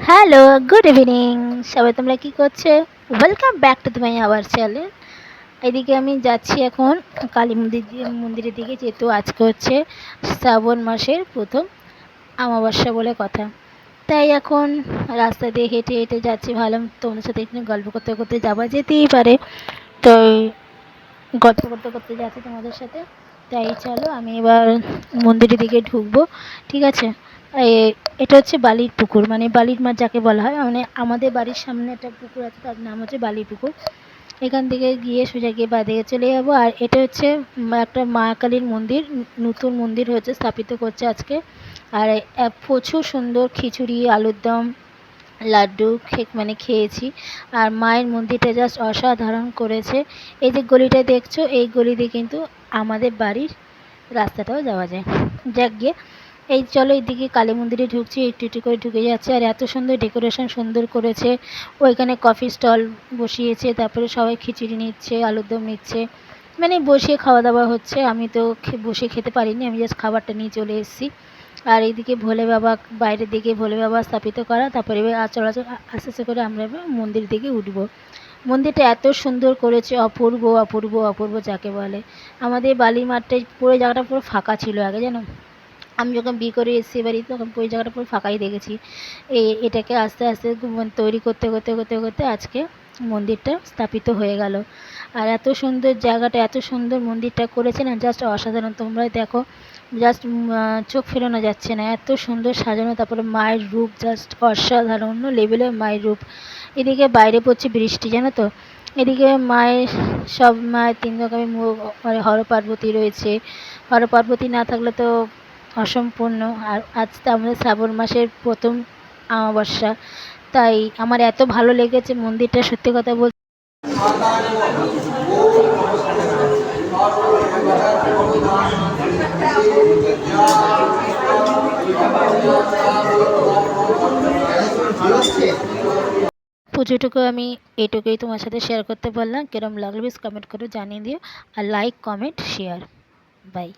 Hello, good evening. সবাই তোমরা কি করছো? Welcome back to my our channel. এদিকে আমি যাচ্ছি এখন কালী মন্দিরের দিকে, যেহেতু আজকে হচ্ছে শ্রাবণ মাসের প্রথম অমাবস্যা বলে কথা। তাই এখন রাস্তা দিয়ে হেঁটে হেঁটে যাচ্ছি, ভাবলাম তোমাদের সাথে এখানে গল্প করতে করতে যাওয়া যেতেই পারে। তো গল্প করতে করতে যাচ্ছি তোমাদের সাথে। তাই চলো আমি এবার মন্দিরের দিকে ঢুকবো, ঠিক আছে? এটা হচ্ছে বালির পুকুর, মানে বালির মাঠ যাকে বলা হয়। মানে আমাদের বাড়ির সামনে একটা পুকুর আছে, তার নাম হচ্ছে বালির পুকুর। এখান থেকে গিয়ে সোজা গিয়ে বাঁদিকে চলে যাবো। আর এটা হচ্ছে একটা মা কালীর মন্দির, নতুন মন্দির হয়েছে, স্থাপিত করছে আজকে। আর প্রচুর সুন্দর খিচুড়ি, আলুর দম, লাড্ডু মানে খেয়েছি। আর মায়ের মন্দিরটা জাস্ট অসাধারণ করেছে। এই যে গলিটা দেখছো, এই গলি দিয়ে কিন্তু আমাদের বাড়ির রাস্তাটাও যাওয়া যায়। যাক গিয়ে, এই চলো এইদিকে কালী মন্দিরে ঢুকছি, একটু একটু করে ঢুকে যাচ্ছে। আর এত সুন্দর ডেকোরেশন সুন্দর করেছে। ওইখানে কফি স্টল বসিয়েছে, তারপরে সবাই খিচুড়ি নিচ্ছে, আলুর দম নিচ্ছে, মানে বসে খাওয়া দাওয়া হচ্ছে। আমি তো বসে খেতে পারিনি, আমি জাস্ট খাবারটা নিয়ে চলে এসেছি। আর এইদিকে ভোলে বাবা, বাইরের দিকে ভোলে বাবা স্থাপিত করা। তারপরে এবার চলাচল আস্তে আস্তে করে আমরা এবার মন্দির দিকে উঠবো। মন্দিরটা এত সুন্দর করেছে, অপূর্ব অপূর্ব অপূর্ব যাকে বলে। আমাদের বালি মাঠটাই পুরো জায়গাটা পুরো ফাঁকা ছিল আগে, জানো। আমি যখন বিয়ে করে এসেছি বাড়িতে, তখন পুরো জায়গাটা পুরো ফাঁকাই দেখেছি। এটাকে আস্তে আস্তে তৈরি করতে করতে করতে করতে আজকে মন্দিরটা স্থাপিত হয়ে গেল। আর এত সুন্দর জায়গাটা, এত সুন্দর মন্দিরটা করেছে না, জাস্ট অসাধারণ। তোমরা দেখো, জাস্ট চোখ ফেরানো যাচ্ছে না, এত সুন্দর সাজানো। তারপরে মায়ের রূপ জাস্ট অসাধারণ, অন্য লেভেলের মায়ের রূপ। এদিকে বাইরে পড়ছে বৃষ্টি, জানো তো। এদিকে মায়ের সব মায়ের তিন রকমের মুখ, মানে হর পার্বতী রয়েছে। হর পার্বতী না থাকলে তো অসম্পূর্ণ। আর আজ তো আমাদের শ্রাবণ মাসের প্রথম অমাবস্যা। তাই আমার এত ভালো লেগেছে মন্দিরটা, সত্যি কথা বলতে। পুজোটুকু আমি এটুকুই তোমার সাথে শেয়ার করতে পারলাম। কিরম লাগলো প্লিজ কমেন্ট করে জানিয়ে দিও। আর লাইক, কমেন্ট, শেয়ার। বাই।